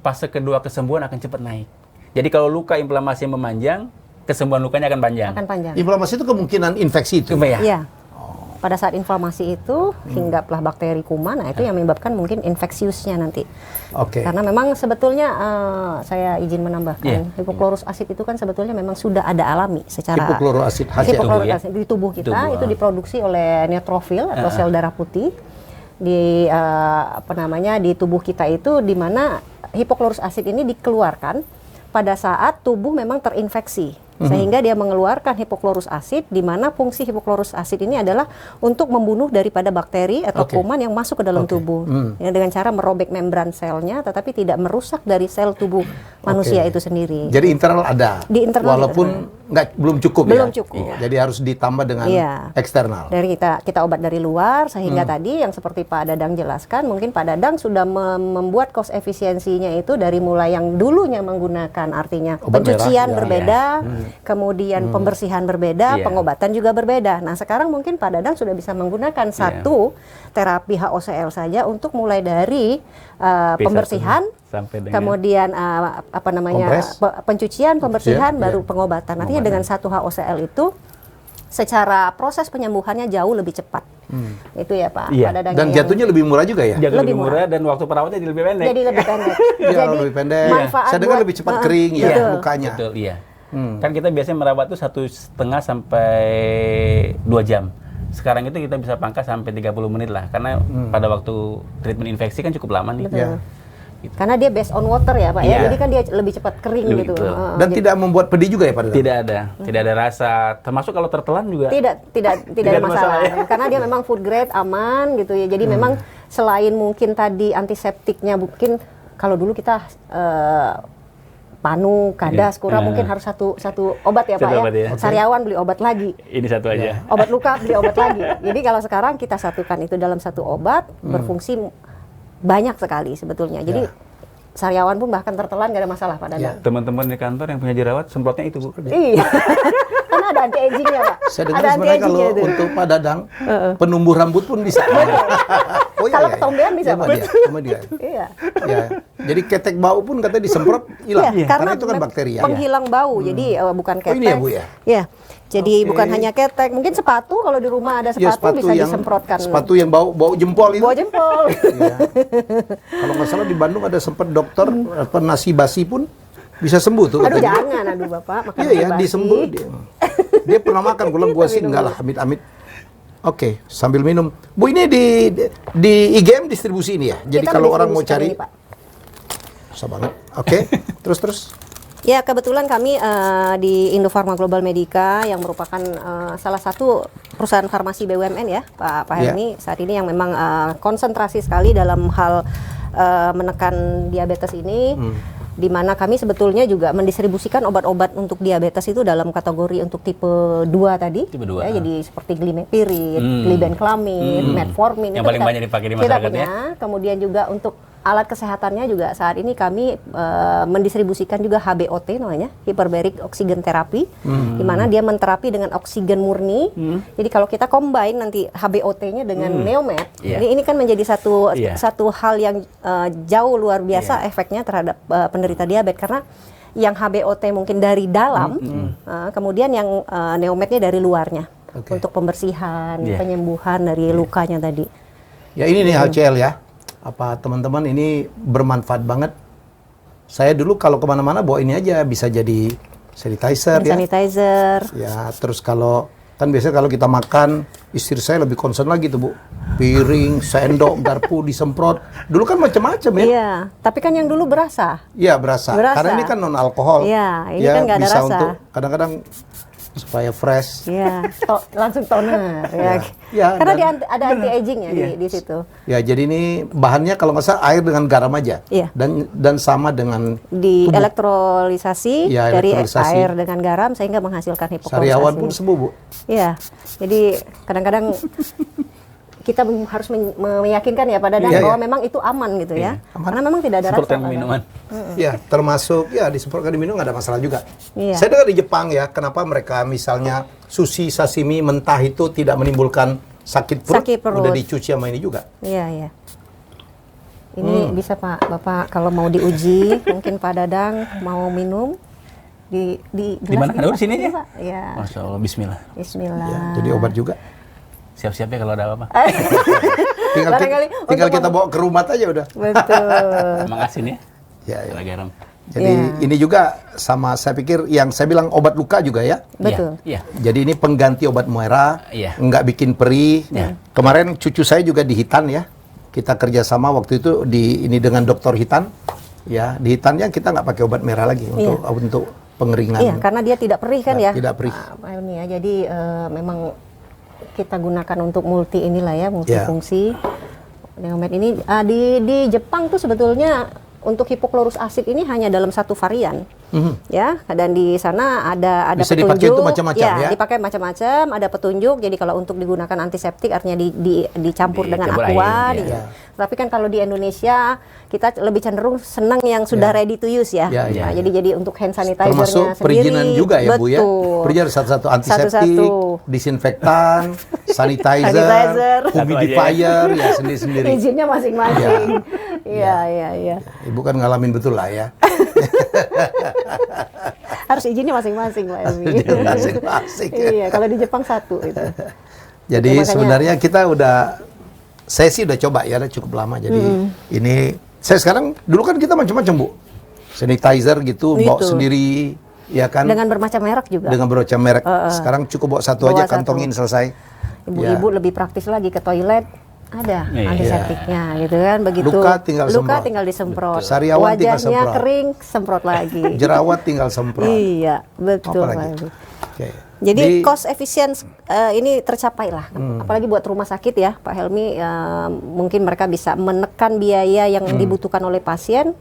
fase kedua kesembuhan akan cepat naik. Jadi kalau luka inflamasi memanjang, kesembuhan lukanya akan panjang. Akan panjang. Inflamasi itu kemungkinan infeksi itu. Ya. Iya. Pada saat inflamasi itu hinggaplah bakteri kuman, nah itu yang menyebabkan mungkin infeksiusnya nanti. Oke. Karena memang sebetulnya saya izin menambahkan, hipochlorous acid itu kan sebetulnya memang sudah ada alami secara Hipochloroasid HCl. hipochlorous ya? acid di tubuh kita Tubuh, itu diproduksi oleh neutrofil atau sel darah putih di di tubuh kita itu, di mana hipochlorous acid ini dikeluarkan pada saat tubuh memang terinfeksi. Sehingga dia mengeluarkan hipochlorous acid, di mana fungsi hipochlorous acid ini adalah untuk membunuh daripada bakteri atau kuman yang masuk ke dalam tubuh. Ya, dengan cara merobek membran selnya, tetapi tidak merusak dari sel tubuh manusia itu sendiri. Jadi internal ada. Di internal walaupun belum cukup Belum ya. cukup. Jadi harus ditambah dengan eksternal. Dari kita obat dari luar, sehingga tadi yang seperti Pak Dadang jelaskan, mungkin Pak Dadang sudah membuat cost efisiensinya itu dari mulai yang dulunya menggunakan artinya Obat pencucian merah, berbeda, kemudian pembersihan berbeda, pengobatan juga berbeda. Nah, sekarang mungkin Pak Dadang sudah bisa menggunakan satu terapi HOCl saja untuk mulai dari pembersihan sampai dengan kemudian pencucian, pembersihan, Iya, baru pengobatan. Artinya dengan satu HOCl itu secara proses penyembuhannya jauh lebih cepat. Itu ya Pak. Iya. Pak Dadang Dan yang- jatuhnya lebih murah juga ya? Jatuh Lebih lebih murah dan waktu perawatnya jadi lebih pendek. jadi lebih pendek. Iya, Jadi lebih pendek. manfaat Saya dengar buat- lebih cepat kering ya betul. lukanya. Betul, iya. Kan kita biasanya merawat tuh 1,5 sampai 2 jam. Sekarang itu kita bisa pangkas sampai 30 menit lah, karena pada waktu treatment infeksi kan cukup lama nih. Betul. Iya. Karena dia based on water ya Pak Iya. ya. Jadi kan dia lebih cepat kering Lebih gitu. betul. Dan tidak membuat pedih juga ya Pak Dadang? Tidak ada rasa, termasuk kalau tertelan juga. Tidak ada masalah. Karena dia memang food grade, aman gitu ya. Jadi memang selain mungkin tadi antiseptiknya, mungkin kalau dulu kita panu, kadas, kurang mungkin harus satu obat ya Pak Satu ya. obat ya. Sariawan beli obat lagi. Ini satu aja. Obat luka beli obat lagi. Jadi kalau sekarang kita satukan itu dalam satu obat, berfungsi banyak sekali sebetulnya. Jadi sariawan pun bahkan tertelan nggak ada masalah Pak Dadang. Teman-teman di kantor yang punya jerawat semprotnya itu, Bu. Iya. Karena ada anti agingnya Pak. Saya dengar Ada sebenarnya kalau anti-agingnya itu. untuk Pak Dadang, penumbuh rambut pun bisa. Oh, Kalau ketombean bisa, Sama Pak. dia. Iya. Ya. Jadi ketek bau pun katanya disemprot hilang. Iya, Karena itu kan bakteri ya. penghilang bau. Jadi bukan ketek. ini ya, Bu, ya? Iya. Jadi Oke. bukan hanya ketek, mungkin sepatu, kalau di rumah ada Ya, sepatu, bisa yang, disemprotkan. sepatu yang bau jempol itu. Bau jempol. Iya. Kalau nggak salah di Bandung ada sempat dokter nasi basi pun bisa sembuh tuh Aduh katanya. jangan, aduh Bapak makan Iya ya, basi. disembuh dia pernah makan, gua bilang gua sih enggak lah, amit-amit. Oke, sambil minum. Bu, ini di IGM distribusi ini ya. Jadi Kita kalau orang mau mendistribusikan cari ini, Pak. susah banget. Oke, terus. Ya, kebetulan kami di Indofarma Global Medica yang merupakan salah satu perusahaan farmasi BUMN ya, Pak Helmi, saat ini yang memang konsentrasi sekali dalam hal menekan diabetes ini. Di mana kami sebetulnya juga mendistribusikan obat-obat untuk diabetes itu dalam kategori untuk tipe 2 tadi. Tipe 2, Ya, jadi seperti glimepirid, glibenclamid, metformin. Yang itu paling kita- banyak dipakai di kita masyarakat ya. punya. Kemudian juga untuk alat kesehatannya juga saat ini kami mendistribusikan juga HBOT namanya, hyperbaric oxygen therapy, di mana dia menterapi dengan oksigen murni. Jadi kalau kita combine nanti HBOT-nya dengan Neomed, Iya. ini kan menjadi satu Iya. satu hal yang jauh luar biasa efeknya terhadap penderita diabetes, karena yang HBOT mungkin dari dalam, kemudian yang Neomednya dari luarnya untuk pembersihan, penyembuhan dari lukanya tadi. Ya ini nih HCl ya. Apa teman-teman ini bermanfaat banget. Saya dulu kalau kemana-mana bawa ini aja, bisa jadi sanitizer ya. Sanitizer. Ya, terus kalau kan biasanya kalau kita makan, istri saya lebih concern lagi tuh Bu. piring, sendok, garpu disemprot. Dulu kan macam-macam ya. Iya, tapi kan yang dulu berasa. Iya berasa. Karena ini kan non alkohol. Iya, ini ya, kan nggak ada bisa rasa. untuk kadang-kadang supaya fresh. Iya, langsung toner. Ya. Ya, Karena dan- ada anti aging ya di situ. Ya jadi ini bahannya kalau nggak salah air dengan garam aja. Iya. Dan sama dengan Di tubuh. elektrolisasi Ya, dari elektrolisasi. air dengan garam sehingga menghasilkan hipokloris Sariawan asid. pun sembuh, Bu. Iya, jadi kadang-kadang kita harus meyakinkan ya pada Iya, bahwa iya. memang itu aman gitu ya. aman. Karena memang tidak ada Seperti rasa. minuman. Ya, termasuk ya disemprotkan di minum nggak ada masalah juga. Iya. Saya dengar di Jepang ya, kenapa mereka misalnya sushi sashimi mentah itu tidak menimbulkan sakit perut, Sakit perut. udah dicuci sama ini juga. Iya, iya. Ini bisa Pak, Bapak kalau mau diuji, mungkin Pak Dadang mau minum di Di mana? gelas Ada di sini aja? Pak. Iya. Masya Allah, Bismillah. Bismillah. Ya, jadi obat juga. Siap-siap ya kalau ada apa-apa. Tinggal, Barangkali tinggal untuk kita bawa ke rumah aja udah. Betul. Emang asin ya? Ya, ya. Ada garam. Jadi ini juga sama saya pikir yang saya bilang obat luka juga ya. Betul. Iya. Jadi ini pengganti obat merah, Iya. nggak bikin perih. Iya. Kemarin cucu saya juga di Hitan ya. Kita kerjasama waktu itu ini dengan dokter Hitan. Ya, di Hitannya kita nggak pakai obat merah lagi untuk pengeringan. Iya, karena dia tidak perih kan Nah, ya. tidak perih. Pak Helmi ya. Jadi memang kita gunakan untuk multi inilah ya, multifungsi. Neomed ini di Jepang tuh sebetulnya untuk hipoklorus asid ini hanya dalam satu varian. Ya, dan di sana ada Bisa petunjuk. dipakai untuk macam-macam ya? Dipakai macam-macam, ada petunjuk. Jadi kalau untuk digunakan antiseptik artinya dicampur dengan Dicampur aqua. air, ya. Tapi kan kalau di Indonesia kita lebih cenderung senang yang sudah ready to use ya. Ya, ya, Nah, jadi untuk hand sanitizer-nya Termasuk sendiri. perizinan juga ya Bu ya. Betul. Perizinan satu-satu antiseptik, Satu-satu. disinfektan, Sanitizer. sanitizer, humidifier, ya sendiri-sendiri. Izinnya masing-masing. Iya, iya, iya. Ibu kan ngalamin betul lah ya. Harus izinnya masing-masing, Pak Elmi. Masing-masing. Iya, kalau di Jepang satu itu. Jadi Makanya- sebenarnya kita saya sih udah coba ya, udah cukup lama. Jadi ini, saya sekarang, dulu kan kita macam-macam Bu. Sanitizer gitu, bawa Gitu. sendiri, ya kan. Dengan bermacam merek juga. Dengan bermacam merek. Sekarang cukup bawa satu Bawa aja, satu. kantongin selesai. Ibu-ibu lebih praktis lagi ke toilet. Ada Iya. antiseptiknya gitu kan, begitu Luka tinggal semprot. tinggal disemprot. Sariawan tinggal Wajahnya semprot. kering, semprot lagi. Jerawat tinggal semprot. Iya, betul Apa Pak lagi? Elmi. Oke. Jadi Di- cost efisien ini tercapai lah, apalagi buat rumah sakit ya Pak Helmi, mungkin mereka bisa menekan biaya yang dibutuhkan oleh pasien,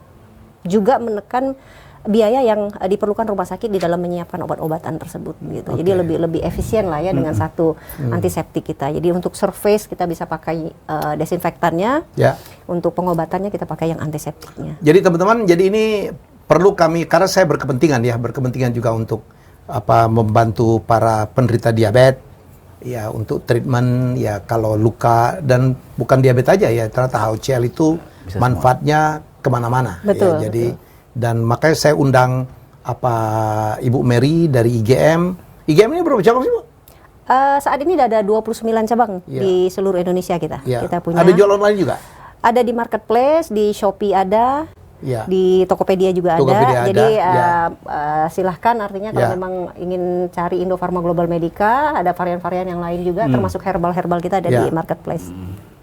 juga menekan biaya yang diperlukan rumah sakit di dalam menyiapkan obat-obatan tersebut gitu. Jadi lebih efisien lah ya dengan satu antiseptik kita. Jadi untuk surface kita bisa pakai desinfektannya, Ya. untuk pengobatannya kita pakai yang antiseptiknya. Jadi teman-teman, jadi ini perlu kami, karena saya berkepentingan juga untuk membantu para penderita diabetes, ya untuk treatment ya kalau luka, dan bukan diabetes aja ya, ternyata HOCL itu Bisa manfaatnya kemana-mana. Betul, Ya, jadi dan makanya saya undang Ibu Mary dari IGM. IGM ini berapa cabang sih Bu? Saat ini ada 29 cabang Iya. di seluruh Indonesia kita. Ya. Kita punya. Ada jual online juga? Ada di marketplace, di Shopee ada, Ya. di Tokopedia juga Tokopedia ada. ada, Jadi ya. silahkan, artinya kalau Ya. memang ingin cari Indofarma Global Medica, ada varian-varian yang lain juga, termasuk herbal-herbal kita ada Ya. di marketplace.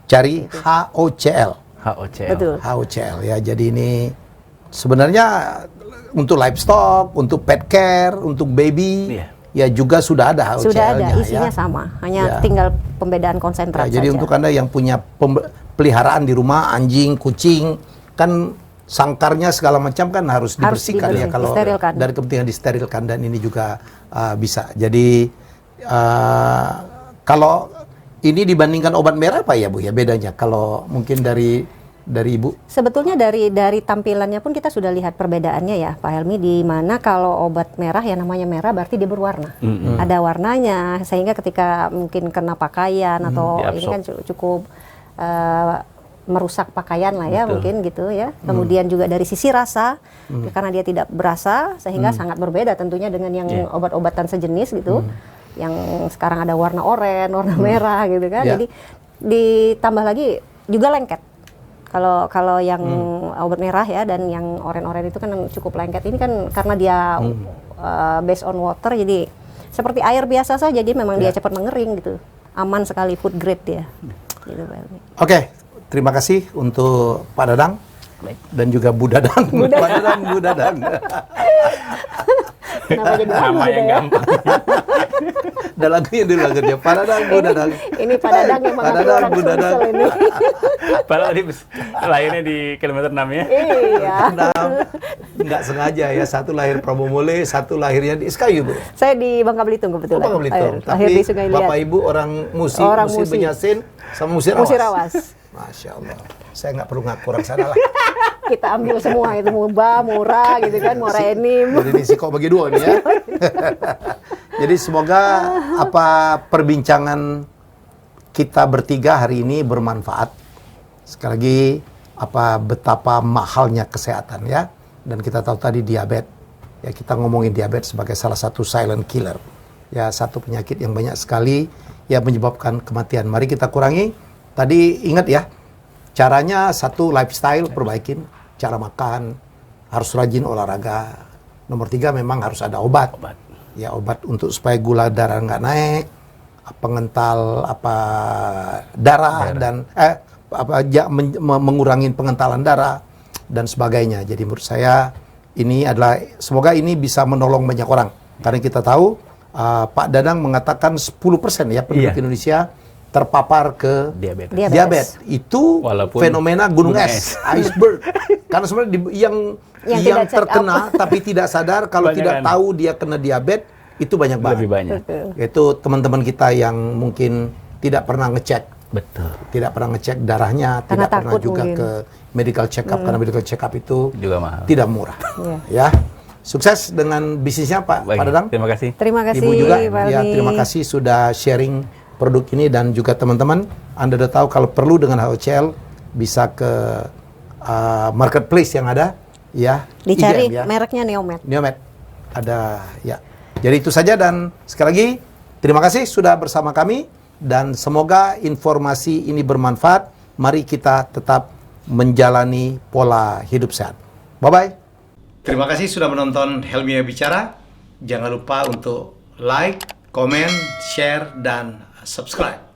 Cari HOCL. HOCL. Betul. HOCL ya. Jadi ini sebenarnya untuk livestock, untuk pet care, untuk baby, Iya. ya juga sudah ada HOCL-nya. Sudah ada, isinya ya. sama, hanya Ya. tinggal pembedaan konsentrat Ya, jadi saja. untuk Anda yang punya peliharaan di rumah, anjing, kucing, kan sangkarnya segala macam kan harus dibersihkan ya, kalau disterilkan. dari kepentingan disterilkan, dan ini juga bisa. Jadi kalau ini dibandingkan obat merah apa ya Bu ya bedanya? Kalau mungkin dari Ibu? Sebetulnya dari tampilannya pun kita sudah lihat perbedaannya ya Pak Helmi, di mana kalau obat merah yang namanya merah berarti dia berwarna. Ada warnanya sehingga ketika mungkin kena pakaian atau ini diabsorb. kan cukup merusak pakaian lah ya, Betul. mungkin gitu ya. Kemudian juga dari sisi rasa, karena dia tidak berasa sehingga sangat berbeda tentunya dengan yang Iya. obat-obatan sejenis gitu. Yang sekarang ada warna oranye, warna merah gitu kan. Ya. Jadi ditambah lagi juga lengket. Kalau yang obat merah ya dan yang oranye-oranye itu kan cukup lengket. Ini kan karena dia based on water, jadi seperti air biasa saja, jadi memang dia cepat mengering gitu. Aman sekali, food grade dia. gitu Pak Helmi. Oke, terima kasih untuk Pak Dadang dan juga Bu Dadang. Pak Dadang, Bu Dadang. Kenapa jadi Nama lama yang gitu ya? gampang. Dan lagunya dulu lagunya Pak Dadang, Bu Dadang. Ini Pak Dadang yang Pak mengaku Dadang, orang Bu Dadang. Sumsel ini. Padahal tadi lahirnya di kilometer 6 ya. Iya. Nah, nggak sengaja ya, satu lahir Probomole, satu lahirnya di SKU, Bu. Saya di Bangka Belitung kebetulan. Bangka Belitung. Lahir Tapi di Sungai Liat. Bapak Ibu orang Musi, Orang Musi Musi. Benyasin sama Musi Rawas. Musi Rawas. Masya Allah. Saya nggak perlu ngaku orang sana lah. Kita ambil semua itu Muba, Mura gitu kan, Mura Enim. Jadi ini kok bagi dua nih ya. Jadi semoga apa perbincangan kita bertiga hari ini bermanfaat. Sekali lagi apa betapa mahalnya kesehatan ya. Dan kita tahu tadi diabetes. Ya kita ngomongin diabetes sebagai salah satu silent killer. Ya satu penyakit yang banyak sekali yang menyebabkan kematian. Mari kita kurangi. Tadi ingat ya, caranya satu lifestyle perbaikin, cara makan, harus rajin olahraga. Nomor 3 memang harus ada obat. Ya obat untuk supaya gula darah nggak naik, pengental darah dan mengurangi pengentalan darah dan sebagainya. Jadi menurut saya ini adalah semoga ini bisa menolong banyak orang karena kita tahu Pak Dadang mengatakan 10% ya penduduk Indonesia terpapar ke diabetes. Itu walaupun fenomena gunung es, iceberg. Karena sebenarnya yang terkena tapi tidak sadar kalau tidak tahu dia kena diabetes itu banyak banget. Lebih banyak. Itu teman-teman kita yang mungkin tidak pernah ngecek. Betul. Tidak pernah ngecek darahnya, Karena tidak pernah juga mungkin ke medical check up karena medical check up itu Juga mahal. tidak murah. Ya. Sukses dengan bisnisnya Pak Dadang. Terima kasih. Terima kasih Ibu juga Pak ya Helmi. terima kasih sudah sharing produk ini dan juga teman-teman Anda udah tahu kalau perlu dengan HOCL bisa ke marketplace yang ada ya Dicari IGM, ya. mereknya Neomed. Neomed ada ya. Jadi itu saja dan sekali lagi terima kasih sudah bersama kami dan semoga informasi ini bermanfaat. Mari kita tetap menjalani pola hidup sehat. Bye bye. Terima kasih sudah menonton Helmi Bicara. Jangan lupa untuk like, comment, share dan subscribe.